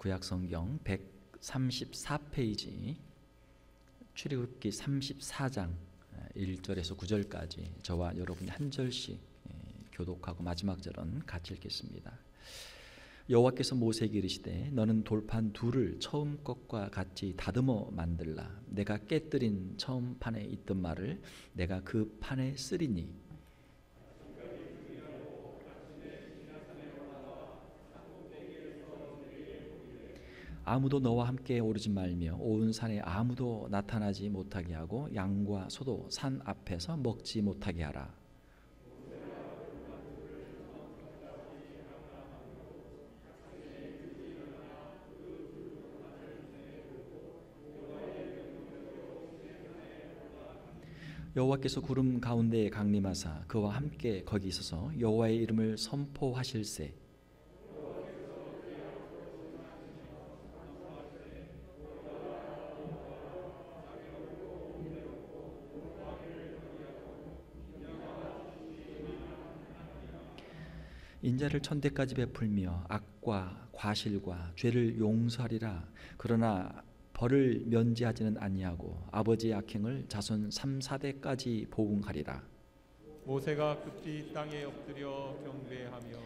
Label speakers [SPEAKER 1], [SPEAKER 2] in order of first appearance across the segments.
[SPEAKER 1] 구약성경 134페이지 출애굽기 34장 1절에서 9절까지 저와 여러분이 한 절씩 교독하고 마지막 절은 같이 읽겠습니다. 여호와께서 모세에게 이르시되 너는 돌판 둘을 처음 것과 같이 다듬어 만들라. 내가 깨뜨린 처음 판에 있던 말을 내가 그 판에 쓰리니 아무도 너와 함께 오르지 말며 온 산에 아무도 나타나지 못하게 하고 양과 소도 산 앞에서 먹지 못하게 하라. 여호와께서 구름 가운데에 강림하사 그와 함께 거기 있어서 여호와의 이름을 선포하실세. 인자를 천대까지 베풀며 악과 과실과 죄를 용서하리라. 그러나 벌을 면제하지는 아니하고 아버지의 악행을 자손 3, 4대까지 보응하리라.
[SPEAKER 2] 모세가 급히 땅에 엎드려 경배하며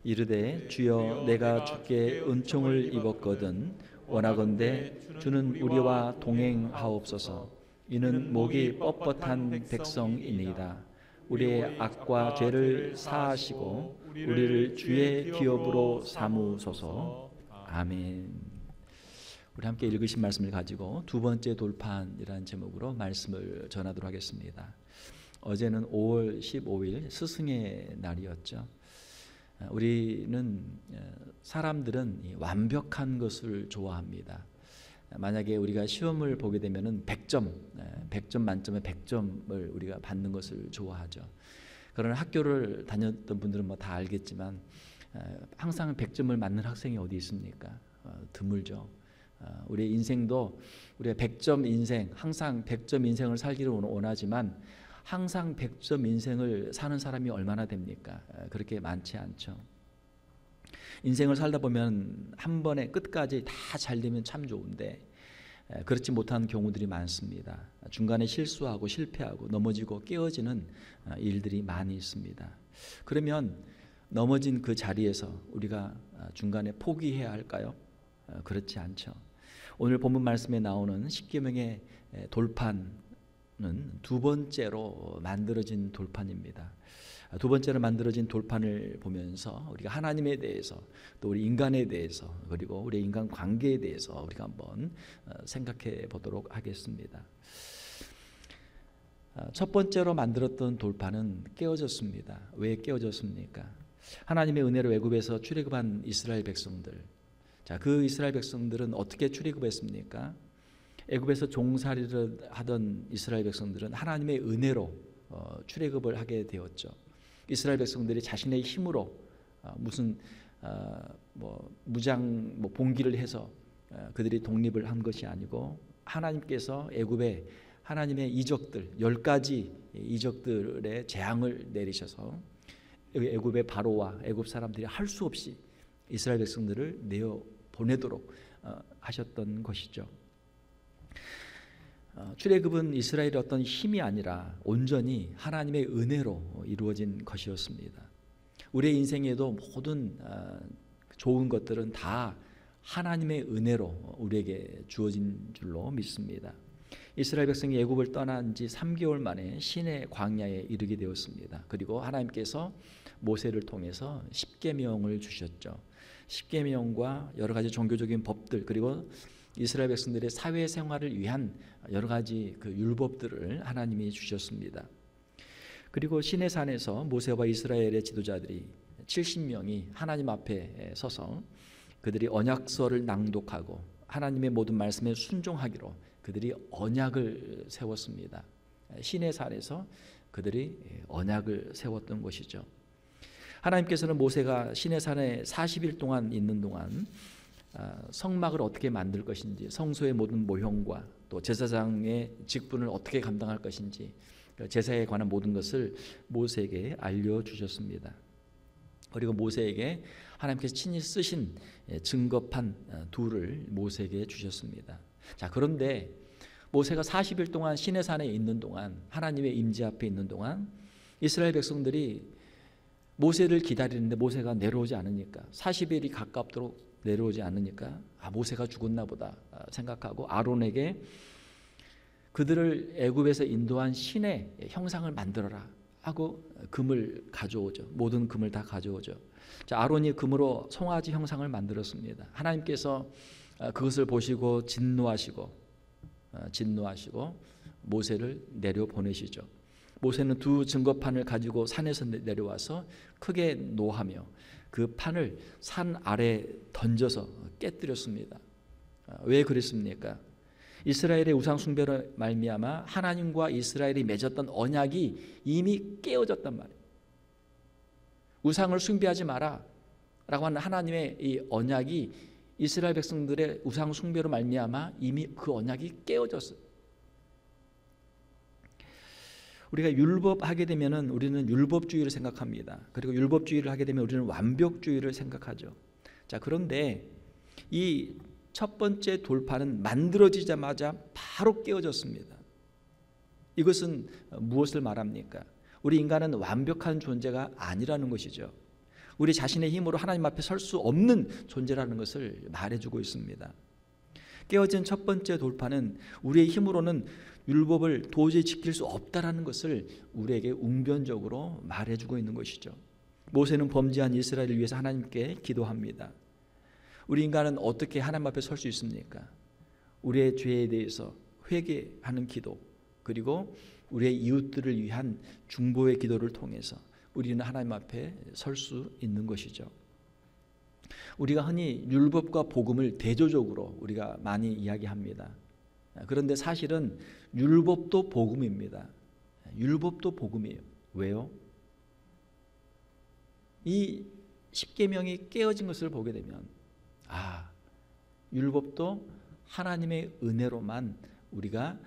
[SPEAKER 1] 이르되 주여 내가 주께 은총을 입었거든 원하건대 주는 우리와 동행하옵소서. 이는 목이 뻣뻣한 백성이니이다. 우리의 악과 죄를 사하시고 우리를 주의 기업으로 삼으소서. 아멘. 우리 함께 읽으신 말씀을 가지고 두 번째 돌판이라는 제목으로 말씀을 전하도록 하겠습니다. 어제는 5월 15일 스승의 날이었죠. 우리는 사람들은 완벽한 것을 좋아합니다. 만약에 우리가 시험을 보게 되면은 100점 만점에 100점을 우리가 받는 것을 좋아하죠. 그러나 학교를 다녔던 분들은 뭐 다 알겠지만 항상 100점을 맞는 학생이 어디 있습니까? 드물죠. 우리의 인생도 우리가 100점 인생, 항상 100점 인생을 살기를 원하지만 항상 100점 인생을 사는 사람이 얼마나 됩니까? 그렇게 많지 않죠. 인생을 살다 보면 한 번에 끝까지 다 잘 되면 참 좋은데 그렇지 못한 경우들이 많습니다. 중간에 실수하고 실패하고 넘어지고 깨어지는 일들이 많이 있습니다. 그러면 넘어진 그 자리에서 우리가 중간에 포기해야 할까요? 그렇지 않죠. 오늘 본문 말씀에 나오는 십계명의 돌판은 두 번째로 만들어진 돌판입니다. 두 번째로 만들어진 돌판을 보면서 우리가 하나님에 대해서 또 우리 인간에 대해서 그리고 우리 인간 관계에 대해서 우리가 한번 생각해 보도록 하겠습니다. 첫 번째로 만들었던 돌판은 깨어졌습니다. 왜 깨어졌습니까? 하나님의 은혜로 애굽에서 출애굽한 이스라엘 백성들. 자, 그 이스라엘 백성들은 어떻게 출애굽했습니까? 애굽에서 종살이를 하던 이스라엘 백성들은 하나님의 은혜로 출애굽을 하게 되었죠. 이스라엘 백성들이 자신의 힘으로 무슨 무장 봉기를 해서 그들이 독립을 한 것이 아니고 하나님께서 애굽에 하나님의 이적들 10가지 이적들의 재앙을 내리셔서 애굽의 바로와 애굽 사람들이 할 수 없이 이스라엘 백성들을 내어 보내도록 하셨던 것이죠. 출애굽은 이스라엘의 어떤 힘이 아니라 온전히 하나님의 은혜로 이루어진 것이었습니다. 우리의 인생에도 모든 좋은 것들은 다 하나님의 은혜로 우리에게 주어진 줄로 믿습니다. 이스라엘 백성이 애굽을 떠난 지 3개월 만에 시내 광야에 이르게 되었습니다. 그리고 하나님께서 모세를 통해서 십계명을 주셨죠. 십계명과 여러 가지 종교적인 법들 그리고 이스라엘 백성들의 사회생활을 위한 여러 가지 그 율법들을 하나님이 주셨습니다. 그리고 시내산에서 모세와 이스라엘의 지도자들이 70명이 하나님 앞에 서서 그들이 언약서를 낭독하고 하나님의 모든 말씀에 순종하기로 그들이 언약을 세웠습니다. 시내산에서 그들이 언약을 세웠던 것이죠. 하나님께서는 모세가 시내산에 40일 동안 있는 동안 성막을 어떻게 만들 것인지, 성소의 모든 모형과 또 제사장의 직분을 어떻게 감당할 것인지, 제사에 관한 모든 것을 모세에게 알려주셨습니다. 그리고 모세에게 하나님께서 친히 쓰신 증거판 둘을 모세에게 주셨습니다. 자, 그런데 모세가 40일 동안 시내산에 있는 동안, 하나님의 임재 앞에 있는 동안 이스라엘 백성들이 모세를 기다리는데 모세가 내려오지 않으니까, 40일이 가깝도록 내려오지 않으니까 모세가 죽었나 보다 생각하고 아론에게 그들을 애굽에서 인도한 신의 형상을 만들어라 하고 금을 가져오죠. 모든 금을 다 가져오죠. 자, 아론이 금으로 송아지 형상을 만들었습니다. 하나님께서 그것을 보시고 진노하시고 모세를 내려 보내시죠. 모세는 두 증거판을 가지고 산에서 내려와서 크게 노하며 그 판을 산 아래에 던져서 깨뜨렸습니다. 왜 그랬습니까? 이스라엘의 우상 숭배로 말미암아 하나님과 이스라엘이 맺었던 언약이 이미 깨어졌단 말이에요. 우상을 숭배하지 마라 라고 하는 하나님의 이 언약이 이스라엘 백성들의 우상 숭배로 말미암아 이미 그 언약이 깨어졌어요. 우리가 율법하게 되면은 우리는 율법주의를 생각합니다. 그리고 율법주의를 하게 되면 우리는 완벽주의를 생각하죠. 자, 그런데 이 첫 번째 돌파는 만들어지자마자 바로 깨어졌습니다. 이것은 무엇을 말합니까? 우리 인간은 완벽한 존재가 아니라는 것이죠. 우리 자신의 힘으로 하나님 앞에 설 수 없는 존재라는 것을 말해주고 있습니다. 깨어진 첫 번째 돌파는 우리의 힘으로는 율법을 도저히 지킬 수 없다라는 것을 우리에게 웅변적으로 말해주고 있는 것이죠. 모세는 범죄한 이스라엘을 위해서 하나님께 기도합니다. 우리 인간은 어떻게 하나님 앞에 설 수 있습니까? 우리의 죄에 대해서 회개하는 기도, 그리고 우리의 이웃들을 위한 중보의 기도를 통해서 우리는 하나님 앞에 설 수 있는 것이죠. 우리가 흔히 율법과 복음을 대조적으로 우리가 많이 이야기합니다. 그런데 사실은 율법도 복음입니다. 율법도 복음이에요. 왜요? 이 십계명이 깨어진 것을 보게 되면 율법도 하나님의 은혜로만 우리가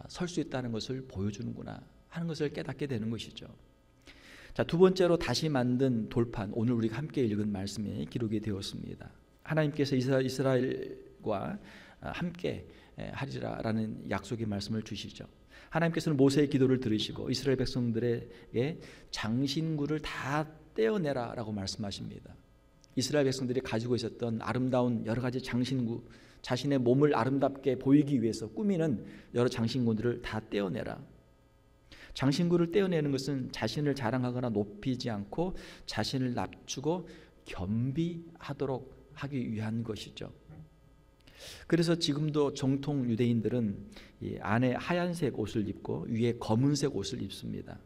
[SPEAKER 1] 설 수 있다는 것을 보여주는구나 하는 것을 깨닫게 되는 것이죠. 자, 두 번째로 다시 만든 돌판, 오늘 우리가 함께 읽은 말씀에 기록이 되었습니다. 하나님께서 이스라엘과 함께 하리라라는 약속의 말씀을 주시죠. 하나님께서는 모세의 기도를 들으시고 이스라엘 백성들에게 장신구를 다 떼어내라라고 말씀하십니다. 이스라엘 백성들이 가지고 있었던 아름다운 여러 가지 장신구, 자신의 몸을 아름답게 보이기 위해서 꾸미는 여러 장신구들을 다 떼어내라. 장신구를 떼어내는 것은 자신을 자랑하거나 높이지 않고 자신을 낮추고 겸비하도록 하기 위한 것이죠. 그래서 지금도 정통 유대인들은 이 안에 하얀색 옷을 입고 위에 검은색 옷을 입습니다.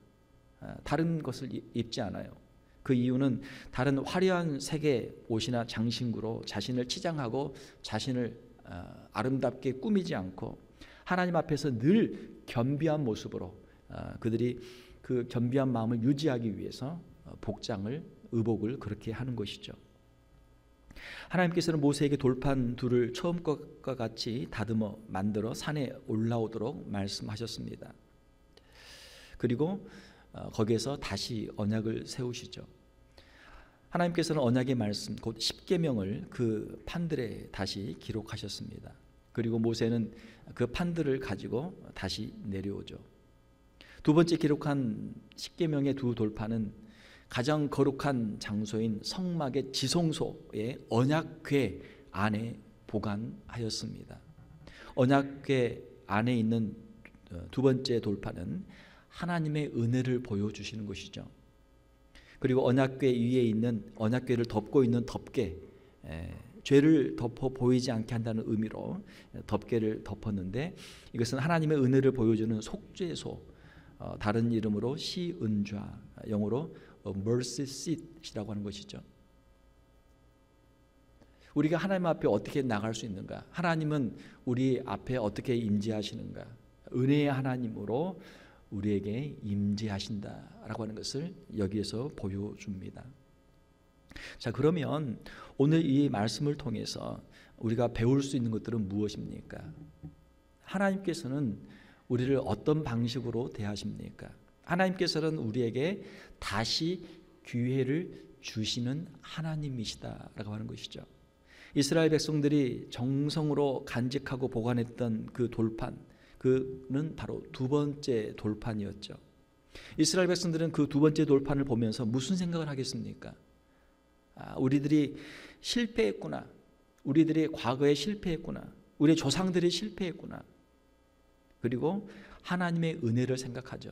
[SPEAKER 1] 다른 것을 입지 않아요. 그 이유는 다른 화려한 색의 옷이나 장신구로 자신을 치장하고 자신을 아름답게 꾸미지 않고 하나님 앞에서 늘 겸비한 모습으로 그들이 그 겸비한 마음을 유지하기 위해서 의복을 그렇게 하는 것이죠. 하나님께서는 모세에게 돌판 둘을 처음 것과 같이 다듬어 만들어 산에 올라오도록 말씀하셨습니다. 그리고 거기에서 다시 언약을 세우시죠. 하나님께서는 언약의 말씀 곧 십계명을 그 판들에 다시 기록하셨습니다. 그리고 모세는 그 판들을 가지고 다시 내려오죠. 두 번째 기록한 십계명의 두 돌판은 가장 거룩한 장소인 성막의 지성소의 언약궤 안에 보관하였습니다. 언약궤 안에 있는 두 번째 돌판은 하나님의 은혜를 보여주시는 것이죠. 그리고 언약궤 위에 있는 언약궤를 덮고 있는 덮개, 죄를 덮어 보이지 않게 한다는 의미로 덮개를 덮었는데 이것은 하나님의 은혜를 보여주는 속죄소, 다른 이름으로 시은좌, 영어로 mercy seat이라고 하는 것이죠. 우리가 하나님 앞에 어떻게 나갈 수 있는가? 하나님은 우리 앞에 어떻게 임재하시는가? 은혜의 하나님으로 우리에게 임재하신다라고 하는 것을 여기에서 보여줍니다. 자, 그러면 오늘 이 말씀을 통해서 우리가 배울 수 있는 것들은 무엇입니까? 하나님께서는 우리를 어떤 방식으로 대하십니까? 하나님께서는 우리에게 다시 기회를 주시는 하나님이시다라고 하는 것이죠. 이스라엘 백성들이 정성으로 간직하고 보관했던 그 돌판, 그는 바로 두 번째 돌판이었죠. 이스라엘 백성들은 그 두 번째 돌판을 보면서 무슨 생각을 하겠습니까? 우리들이 실패했구나. 우리들이 과거에 실패했구나. 우리 조상들이 실패했구나. 그리고 하나님의 은혜를 생각하죠.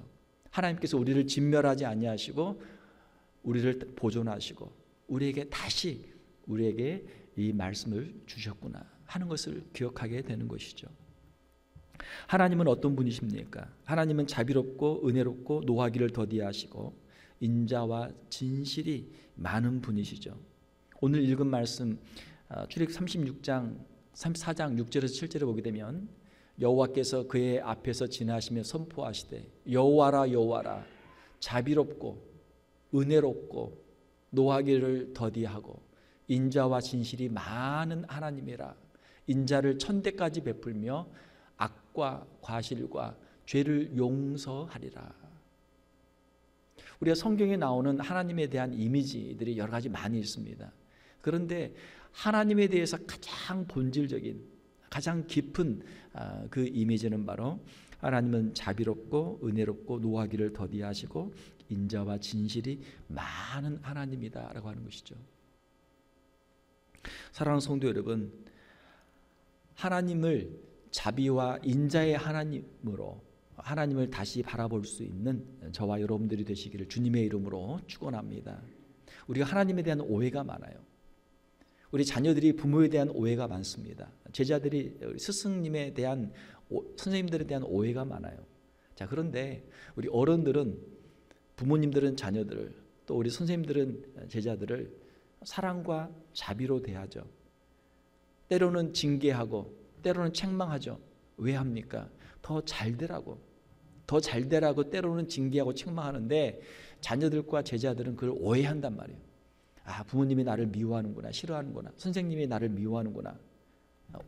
[SPEAKER 1] 하나님께서 우리를 진멸하지 아니하시고 우리를 보존하시고 우리에게 이 말씀을 주셨구나 하는 것을 기억하게 되는 것이죠. 하나님은 어떤 분이십니까? 하나님은 자비롭고 은혜롭고 노하기를 더디하시고 인자와 진실이 많은 분이시죠. 오늘 읽은 말씀 출애굽 36장 34장 6절에서 7절에 보게 되면 여호와께서 그의 앞에서 지나시며 선포하시되 여호와라 여호와라 자비롭고 은혜롭고 노하기를 더디하고 인자와 진실이 많은 하나님이라. 인자를 천대까지 베풀며 악과 과실과 죄를 용서하리라. 우리가 성경에 나오는 하나님에 대한 이미지들이 여러 가지 많이 있습니다. 그런데 하나님에 대해서 가장 본질적인 가장 깊은 그 이미지는 바로 하나님은 자비롭고 은혜롭고 노하기를 더디하시고 인자와 진실이 많은 하나님이다라고 하는 것이죠. 사랑하는 성도 여러분, 하나님을 자비와 인자의 하나님으로 하나님을 다시 바라볼 수 있는 저와 여러분들이 되시기를 주님의 이름으로 축원합니다. 우리가 하나님에 대한 오해가 많아요. 우리 자녀들이 부모에 대한 오해가 많습니다. 제자들이 스승님에 대한 선생님들에 대한 오해가 많아요. 자, 그런데 우리 어른들은 부모님들은 자녀들을 또 우리 선생님들은 제자들을 사랑과 자비로 대하죠. 때로는 징계하고 때로는 책망하죠. 왜 합니까? 더 잘되라고 때로는 징계하고 책망하는데 자녀들과 제자들은 그걸 오해한단 말이에요. 부모님이 나를 미워하는구나, 싫어하는구나, 선생님이 나를 미워하는구나,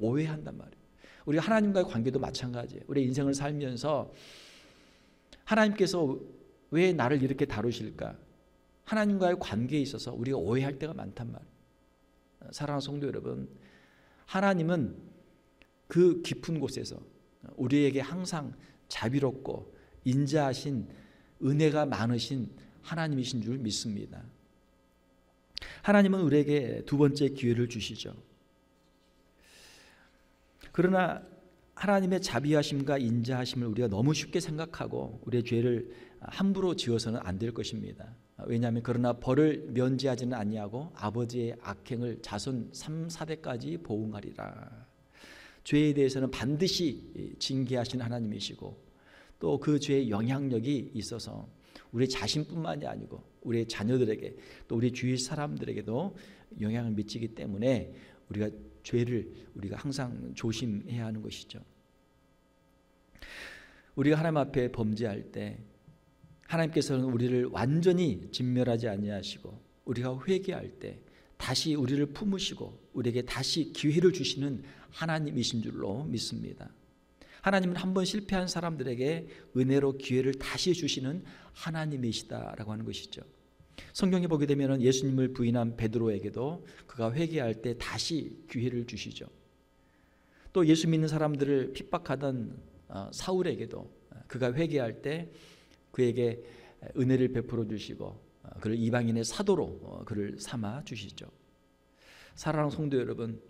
[SPEAKER 1] 오해한단 말이에요. 우리 하나님과의 관계도 마찬가지예요. 우리 인생을 살면서 하나님께서 왜 나를 이렇게 다루실까? 하나님과의 관계에 있어서 우리가 오해할 때가 많단 말이에요. 사랑하는 성도 여러분, 하나님은 그 깊은 곳에서 우리에게 항상 자비롭고 인자하신 은혜가 많으신 하나님이신 줄 믿습니다. 하나님은 우리에게 두 번째 기회를 주시죠. 그러나 하나님의 자비하심과 인자하심을 우리가 너무 쉽게 생각하고 우리의 죄를 함부로 지어서는 안 될 것입니다. 왜냐하면 그러나 벌을 면제하지는 아니하고 아버지의 악행을 자손 3, 4대까지 보응하리라. 죄에 대해서는 반드시 징계하신 하나님이시고 또 그 죄의 영향력이 있어서 우리 자신뿐만이 아니고 우리 자녀들에게 또 우리 주위 사람들에게도 영향을 미치기 때문에 우리가 죄를 우리가 항상 조심해야 하는 것이죠. 우리가 하나님 앞에 범죄할 때 하나님께서는 우리를 완전히 진멸하지 아니하시고 우리가 회개할 때 다시 우리를 품으시고 우리에게 다시 기회를 주시는 하나님이신 줄로 믿습니다. 하나님은 한번 실패한 사람들에게 은혜로 기회를 다시 주시는 하나님이시다라고 하는 것이죠. 성경에 보게 되면 예수님을 부인한 베드로에게도 그가 회개할 때 다시 기회를 주시죠. 또 예수 믿는 사람들을 핍박하던 사울에게도 그가 회개할 때 그에게 은혜를 베풀어 주시고 그를 이방인의 사도로 그를 삼아 주시죠. 사랑하는 성도 여러분,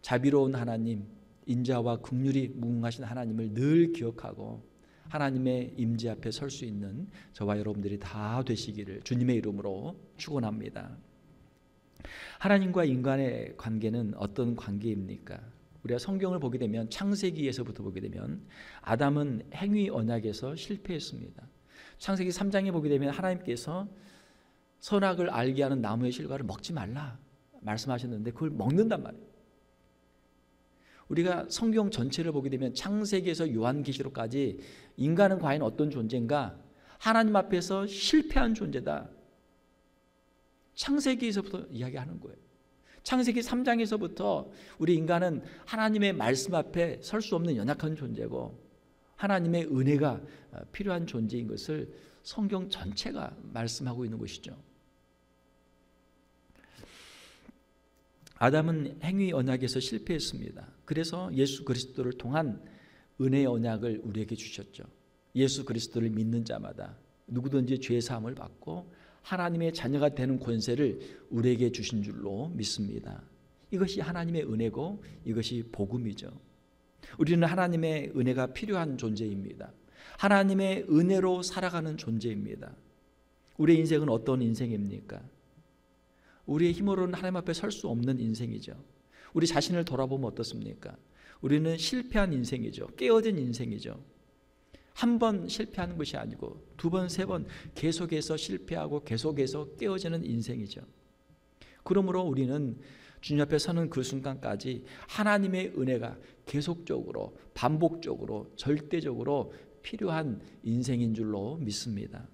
[SPEAKER 1] 자비로운 하나님, 인자와 긍휼이 무궁하신 하나님을 늘 기억하고 하나님의 임재 앞에 설 수 있는 저와 여러분들이 다 되시기를 주님의 이름으로 축원합니다. 하나님과 인간의 관계는 어떤 관계입니까? 우리가 성경을 보게 되면 창세기에서부터 보게 되면 아담은 행위 언약에서 실패했습니다. 창세기 3장에 보게 되면 하나님께서 선악을 알게 하는 나무의 실과를 먹지 말라 말씀하셨는데 그걸 먹는단 말이에요. 우리가 성경 전체를 보게 되면 창세기에서 요한계시록까지 인간은 과연 어떤 존재인가? 하나님 앞에서 실패한 존재다. 창세기에서부터 이야기하는 거예요. 창세기 3장에서부터 우리 인간은 하나님의 말씀 앞에 설 수 없는 연약한 존재고 하나님의 은혜가 필요한 존재인 것을 성경 전체가 말씀하고 있는 것이죠. 아담은 행위 언약에서 실패했습니다. 그래서 예수 그리스도를 통한 은혜의 언약을 우리에게 주셨죠. 예수 그리스도를 믿는 자마다 누구든지 죄 사함을 받고 하나님의 자녀가 되는 권세를 우리에게 주신 줄로 믿습니다. 이것이 하나님의 은혜고 이것이 복음이죠. 우리는 하나님의 은혜가 필요한 존재입니다. 하나님의 은혜로 살아가는 존재입니다. 우리의 인생은 어떤 인생입니까? 우리의 힘으로는 하나님 앞에 설 수 없는 인생이죠. 우리 자신을 돌아보면 어떻습니까? 우리는 실패한 인생이죠. 깨어진 인생이죠. 한 번 실패하는 것이 아니고 두 번, 세 번 계속해서 실패하고 계속해서 깨어지는 인생이죠. 그러므로 우리는 주님 앞에 서는 그 순간까지 하나님의 은혜가 계속적으로, 반복적으로, 절대적으로 필요한 인생인 줄로 믿습니다.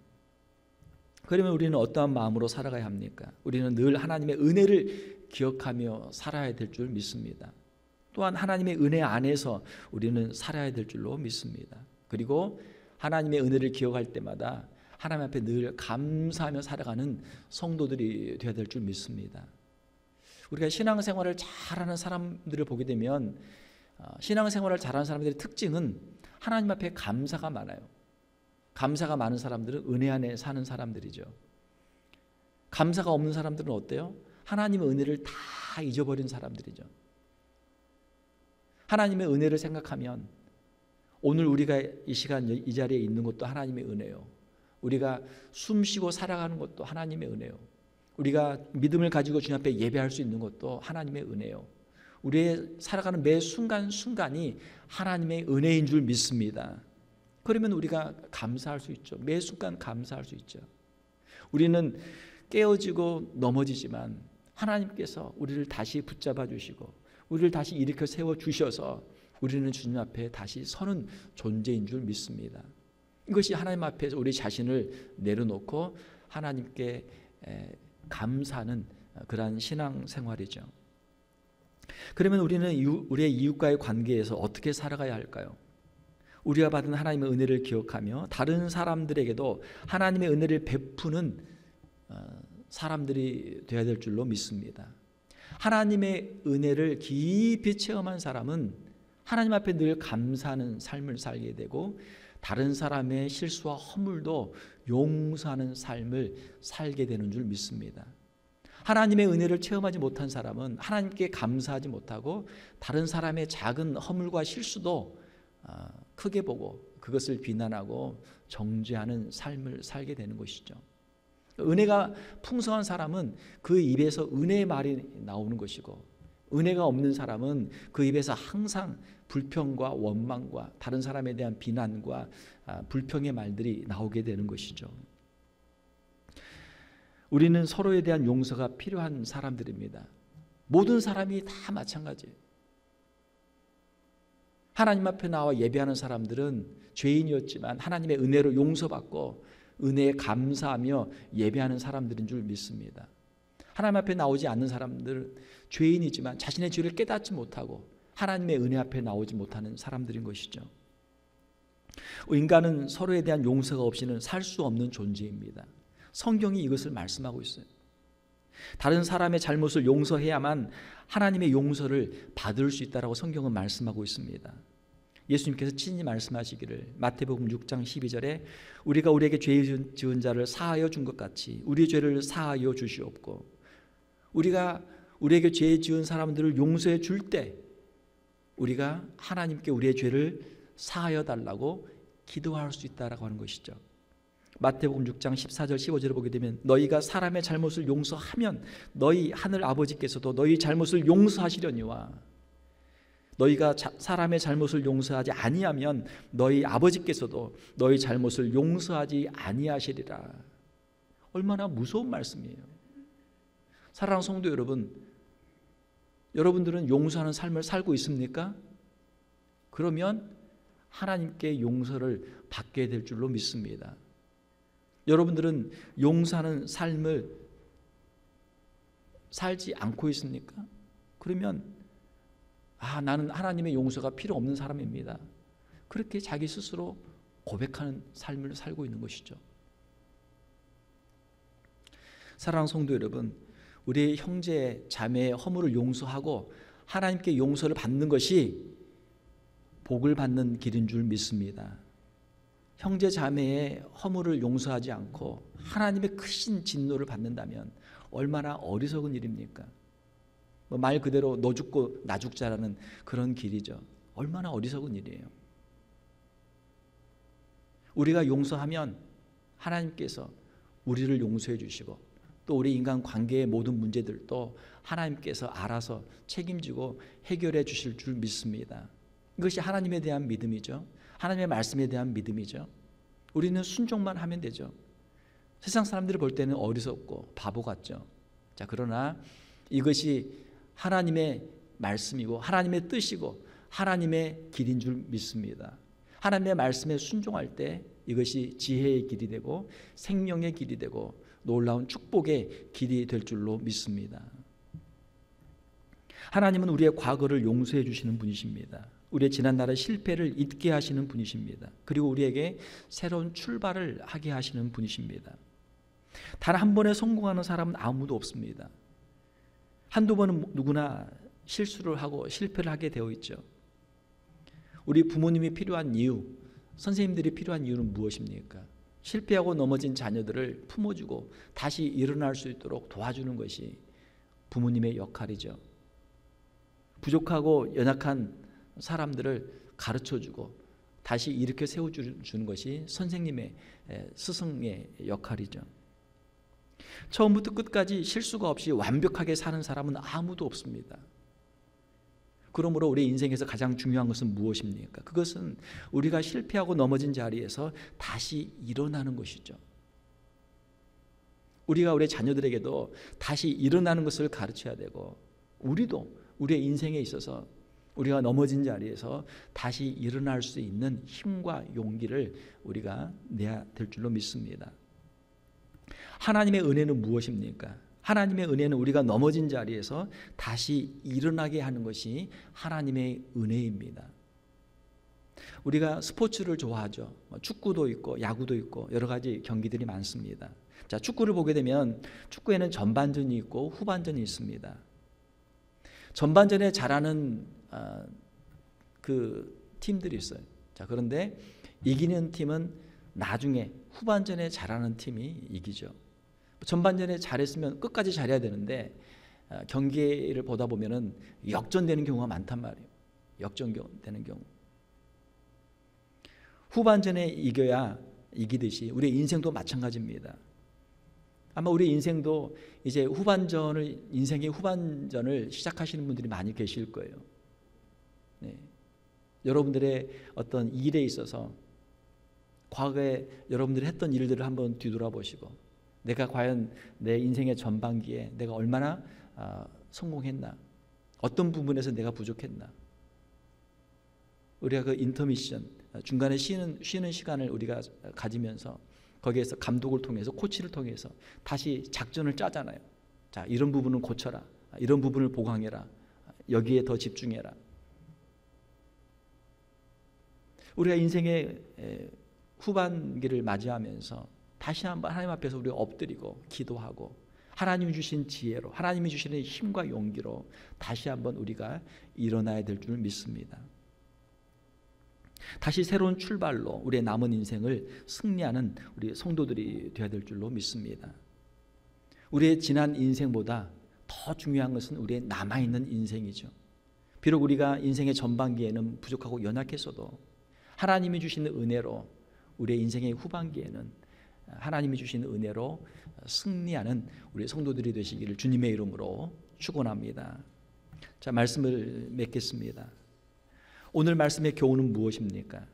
[SPEAKER 1] 그러면 우리는 어떠한 마음으로 살아가야 합니까? 우리는 늘 하나님의 은혜를 기억하며 살아야 될 줄 믿습니다. 또한 하나님의 은혜 안에서 우리는 살아야 될 줄로 믿습니다. 그리고 하나님의 은혜를 기억할 때마다 하나님 앞에 늘 감사하며 살아가는 성도들이 되어야 될 줄 믿습니다. 우리가 신앙생활을 잘하는 사람들을 보게 되면 신앙생활을 잘하는 사람들의 특징은 하나님 앞에 감사가 많아요. 감사가 많은 사람들은 은혜 안에 사는 사람들이죠. 감사가 없는 사람들은 어때요? 하나님의 은혜를 다 잊어버린 사람들이죠. 하나님의 은혜를 생각하면 오늘 우리가 이 시간 이 자리에 있는 것도 하나님의 은혜요. 우리가 숨쉬고 살아가는 것도 하나님의 은혜요. 우리가 믿음을 가지고 주님 앞에 예배할 수 있는 것도 하나님의 은혜요. 우리의 살아가는 매 순간순간이 하나님의 은혜인 줄 믿습니다. 그러면 우리가 감사할 수 있죠. 매 순간 감사할 수 있죠. 우리는 깨어지고 넘어지지만 하나님께서 우리를 다시 붙잡아 주시고 우리를 다시 일으켜 세워 주셔서 우리는 주님 앞에 다시 서는 존재인 줄 믿습니다. 이것이 하나님 앞에서 우리 자신을 내려놓고 하나님께 감사하는 그러한 신앙생활이죠. 그러면 우리는 우리의 이웃과의 관계에서 어떻게 살아가야 할까요? 우리가 받은 하나님의 은혜를 기억하며 다른 사람들에게도 하나님의 은혜를 베푸는 사람들이 되어야 될 줄로 믿습니다. 하나님의 은혜를 깊이 체험한 사람은 하나님 앞에 늘 감사하는 삶을 살게 되고 다른 사람의 실수와 허물도 용서하는 삶을 살게 되는 줄 믿습니다. 하나님의 은혜를 체험하지 못한 사람은 하나님께 감사하지 못하고 다른 사람의 작은 허물과 실수도 크게 보고 그것을 비난하고 정죄하는 삶을 살게 되는 것이죠. 은혜가 풍성한 사람은 그 입에서 은혜의 말이 나오는 것이고 은혜가 없는 사람은 그 입에서 항상 불평과 원망과 다른 사람에 대한 비난과 불평의 말들이 나오게 되는 것이죠. 우리는 서로에 대한 용서가 필요한 사람들입니다. 모든 사람이 다 마찬가지예요. 하나님 앞에 나와 예배하는 사람들은 죄인이었지만 하나님의 은혜로 용서받고 은혜에 감사하며 예배하는 사람들인 줄 믿습니다. 하나님 앞에 나오지 않는 사람들은 죄인이지만 자신의 죄를 깨닫지 못하고 하나님의 은혜 앞에 나오지 못하는 사람들인 것이죠. 인간은 서로에 대한 용서가 없이는 살 수 없는 존재입니다. 성경이 이것을 말씀하고 있어요. 다른 사람의 잘못을 용서해야만 하나님의 용서를 받을 수 있다라고 성경은 말씀하고 있습니다. 예수님께서 친히 말씀하시기를 마태복음 6장 12절에 우리가 우리에게 죄 지은 자를 사하여 준 것 같이 우리 죄를 사하여 주시옵고 우리가 우리에게 죄 지은 사람들을 용서해 줄 때 우리가 하나님께 우리의 죄를 사하여 달라고 기도할 수 있다라고 하는 것이죠. 마태복음 6장 14절 15절을 보게 되면 너희가 사람의 잘못을 용서하면 너희 하늘 아버지께서도 너희 잘못을 용서하시려니와 너희가 사람의 잘못을 용서하지 아니하면 너희 아버지께서도 너희 잘못을 용서하지 아니하시리라. 얼마나 무서운 말씀이에요. 사랑하는 성도 여러분, 여러분들은 용서하는 삶을 살고 있습니까? 그러면 하나님께 용서를 받게 될 줄로 믿습니다. 여러분들은 용서하는 삶을 살지 않고 있습니까? 그러면 나는 하나님의 용서가 필요 없는 사람입니다. 그렇게 자기 스스로 고백하는 삶을 살고 있는 것이죠. 사랑하는 성도 여러분, 우리 형제 자매의 허물을 용서하고 하나님께 용서를 받는 것이 복을 받는 길인 줄 믿습니다. 형제 자매의 허물을 용서하지 않고 하나님의 크신 진노를 받는다면 얼마나 어리석은 일입니까? 말 그대로 너 죽고 나 죽자라는 그런 길이죠. 얼마나 어리석은 일이에요. 우리가 용서하면 하나님께서 우리를 용서해 주시고 또 우리 인간 관계의 모든 문제들도 하나님께서 알아서 책임지고 해결해 주실 줄 믿습니다. 이것이 하나님에 대한 믿음이죠. 하나님의 말씀에 대한 믿음이죠. 우리는 순종만 하면 되죠. 세상 사람들이 볼 때는 어리석고 바보 같죠. 자, 그러나 이것이 하나님의 말씀이고 하나님의 뜻이고 하나님의 길인 줄 믿습니다. 하나님의 말씀에 순종할 때 이것이 지혜의 길이 되고 생명의 길이 되고 놀라운 축복의 길이 될 줄로 믿습니다. 하나님은 우리의 과거를 용서해 주시는 분이십니다. 우리의 지난날의 실패를 잊게 하시는 분이십니다. 그리고 우리에게 새로운 출발을 하게 하시는 분이십니다. 단 한 번에 성공하는 사람은 아무도 없습니다. 한두 번은 누구나 실수를 하고 실패를 하게 되어 있죠. 우리 부모님이 필요한 이유, 선생님들이 필요한 이유는 무엇입니까? 실패하고 넘어진 자녀들을 품어주고 다시 일어날 수 있도록 도와주는 것이 부모님의 역할이죠. 부족하고 연약한 사람들을 가르쳐주고 다시 일으켜 세워주는 것이 선생님의, 스승의 역할이죠. 처음부터 끝까지 실수가 없이 완벽하게 사는 사람은 아무도 없습니다. 그러므로 우리 인생에서 가장 중요한 것은 무엇입니까? 그것은 우리가 실패하고 넘어진 자리에서 다시 일어나는 것이죠. 우리가 우리 자녀들에게도 다시 일어나는 것을 가르쳐야 되고 우리도 우리의 인생에 있어서 우리가 넘어진 자리에서 다시 일어날 수 있는 힘과 용기를 우리가 내야 될 줄로 믿습니다. 하나님의 은혜는 무엇입니까? 하나님의 은혜는 우리가 넘어진 자리에서 다시 일어나게 하는 것이 하나님의 은혜입니다. 우리가 스포츠를 좋아하죠. 축구도 있고 야구도 있고 여러 가지 경기들이 많습니다. 자, 축구를 보게 되면 축구에는 전반전이 있고 후반전이 있습니다. 전반전에 잘하는 그 팀들이 있어요. 자, 그런데 이기는 팀은 나중에 후반전에 잘하는 팀이 이기죠. 전반전에 잘했으면 끝까지 잘해야 되는데 경기를 보다 보면은 역전되는 경우가 많단 말이에요. 역전되는 경우. 후반전에 이겨야 이기듯이 우리 인생도 마찬가지입니다. 아마 우리 인생도 이제 인생의 후반전을 시작하시는 분들이 많이 계실 거예요. 네. 여러분들의 어떤 일에 있어서 과거에 여러분들이 했던 일들을 한번 뒤돌아보시고 내가 과연 내 인생의 전반기에 내가 얼마나 성공했나, 어떤 부분에서 내가 부족했나. 우리가 그 인터미션, 중간에 쉬는 시간을 우리가 가지면서 거기에서 감독을 통해서 코치를 통해서 다시 작전을 짜잖아요. 자, 이런 부분은 고쳐라, 이런 부분을 보강해라, 여기에 더 집중해라. 우리가 인생의 후반기를 맞이하면서 다시 한번 하나님 앞에서 우리가 엎드리고 기도하고 하나님이 주신 지혜로, 하나님이 주시는 힘과 용기로 다시 한번 우리가 일어나야 될 줄 믿습니다. 다시 새로운 출발로 우리의 남은 인생을 승리하는 우리 성도들이 되어야 될 줄로 믿습니다. 우리의 지난 인생보다 더 중요한 것은 우리의 남아있는 인생이죠. 비록 우리가 인생의 전반기에는 부족하고 연약했어도 하나님이 주시는 은혜로 우리의 인생의 후반기에는 하나님이 주시는 은혜로 승리하는 우리 성도들이 되시기를 주님의 이름으로 축원합니다. 자, 말씀을 맺겠습니다. 오늘 말씀의 교훈은 무엇입니까?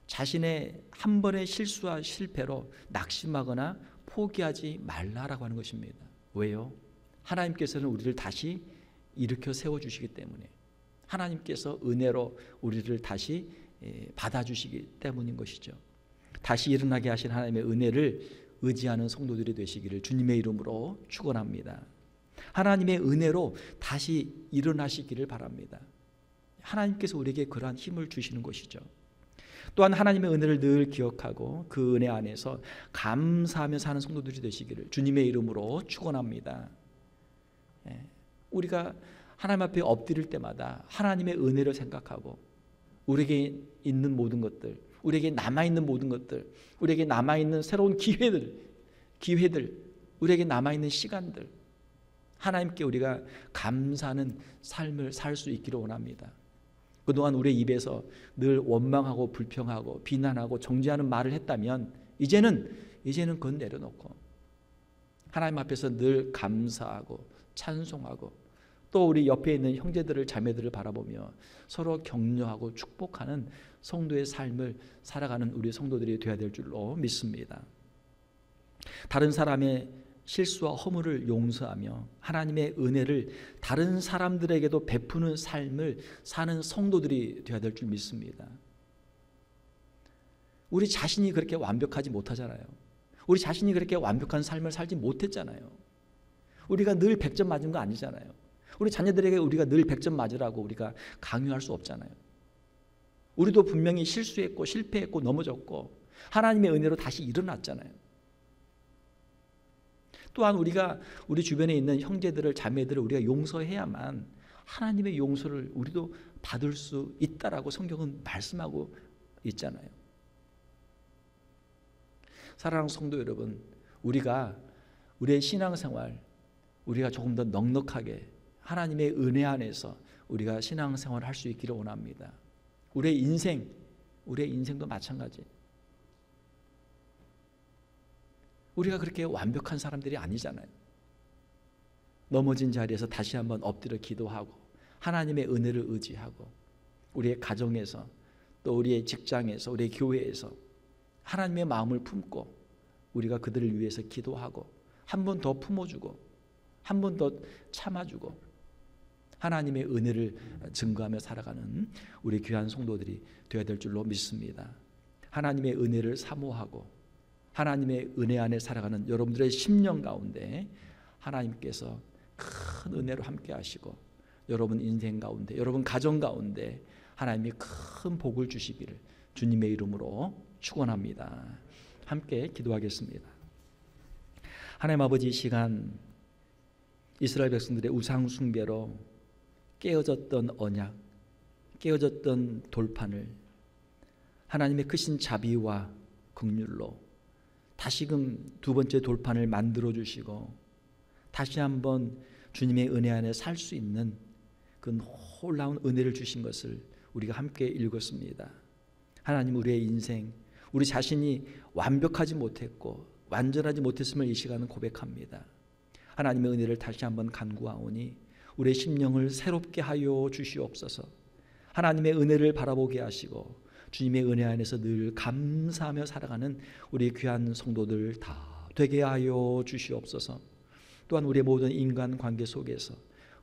[SPEAKER 1] 자신의 한 번의 실수와 실패로 낙심하거나 포기하지 말라라고 하는 것입니다. 왜요? 하나님께서는 우리를 다시 일으켜 세워주시기 때문에, 하나님께서 은혜로 우리를 다시 받아주시기 때문인 것이죠. 다시 일어나게 하신 하나님의 은혜를 의지하는 성도들이 되시기를 주님의 이름으로 축원합니다. 하나님의 은혜로 다시 일어나시기를 바랍니다. 하나님께서 우리에게 그러한 힘을 주시는 것이죠. 또한 하나님의 은혜를 늘 기억하고 그 은혜 안에서 감사하며 사는 성도들이 되시기를 주님의 이름으로 축원합니다. 우리가 하나님 앞에 엎드릴 때마다 하나님의 은혜를 생각하고 우리에게 있는 모든 것들, 우리에게 남아있는 모든 것들, 우리에게 남아있는 새로운 기회들, 우리에게 남아있는 시간들, 하나님께 우리가 감사하는 삶을 살 수 있기를 원합니다. 그동안 우리의 입에서 늘 원망하고 불평하고 비난하고 정죄하는 말을 했다면 이제는 그건 내려놓고 하나님 앞에서 늘 감사하고 찬송하고 또 우리 옆에 있는 형제들을 자매들을 바라보며 서로 격려하고 축복하는 성도의 삶을 살아가는 우리 성도들이 되어야 될 줄로 믿습니다. 다른 사람의 실수와 허물을 용서하며 하나님의 은혜를 다른 사람들에게도 베푸는 삶을 사는 성도들이 되어야 될 줄 믿습니다. 우리 자신이 그렇게 완벽하지 못하잖아요. 우리 자신이 그렇게 완벽한 삶을 살지 못했잖아요. 우리가 늘 100점 맞은 거 아니잖아요. 우리 자녀들에게 우리가 늘 100점 맞으라고 우리가 강요할 수 없잖아요. 우리도 분명히 실수했고 실패했고 넘어졌고 하나님의 은혜로 다시 일어났잖아요. 또한 우리가 우리 주변에 있는 형제들을 자매들을 우리가 용서해야만 하나님의 용서를 우리도 받을 수 있다라고 성경은 말씀하고 있잖아요. 사랑하는 성도 여러분, 우리의 신앙생활 우리가 조금 더 넉넉하게 하나님의 은혜 안에서 우리가 신앙생활을 할 수 있기를 원합니다. 우리의 인생도 마찬가지. 우리가 그렇게 완벽한 사람들이 아니잖아요. 넘어진 자리에서 다시 한번 엎드려 기도하고 하나님의 은혜를 의지하고 우리의 가정에서 또 우리의 직장에서 우리의 교회에서 하나님의 마음을 품고 우리가 그들을 위해서 기도하고 한 번 더 품어주고 한 번 더 참아주고 하나님의 은혜를 증거하며 살아가는 우리 귀한 성도들이 되어야 될 줄로 믿습니다. 하나님의 은혜를 사모하고 하나님의 은혜 안에 살아가는 여러분들의 심령 가운데 하나님께서 큰 은혜로 함께 하시고 여러분 인생 가운데 여러분 가정 가운데 하나님이 큰 복을 주시기를 주님의 이름으로 축원합니다. 함께 기도하겠습니다. 하나님 아버지, 이 시간 이스라엘 백성들의 우상 숭배로 깨어졌던 언약, 깨어졌던 돌판을 하나님의 크신 자비와 긍휼로 다시금 두 번째 돌판을 만들어 주시고 다시 한번 주님의 은혜 안에 살 수 있는 그 놀라운 은혜를 주신 것을 우리가 함께 읽었습니다. 하나님, 우리의 인생, 우리 자신이 완벽하지 못했고 완전하지 못했음을 이 시간은 고백합니다. 하나님의 은혜를 다시 한번 간구하오니 우리의 심령을 새롭게 하여 주시옵소서. 하나님의 은혜를 바라보게 하시고 주님의 은혜 안에서 늘 감사하며 살아가는 우리 귀한 성도들 다 되게 하여 주시옵소서. 또한 우리의 모든 인간관계 속에서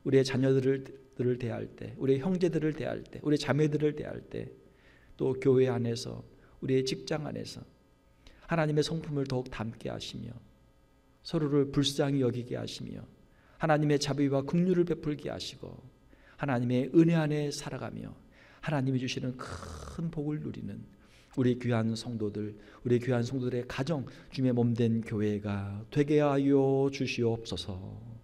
[SPEAKER 1] 우리의 자녀들을 대할 때, 우리의 형제들을 대할 때, 우리의 자매들을 대할 때, 또 교회 안에서, 우리의 직장 안에서 하나님의 성품을 더욱 담게 하시며 서로를 불쌍히 여기게 하시며 하나님의 자비와 긍휼을 베풀게 하시고 하나님의 은혜 안에 살아가며 하나님이 주시는 큰 복을 누리는 우리 귀한 성도들, 우리 귀한 성도들의 가정, 주님의 몸된 교회가 되게 하여 주시옵소서.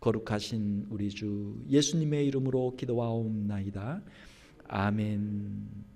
[SPEAKER 1] 거룩하신 우리 주 예수님의 이름으로 기도하옵나이다. 아멘.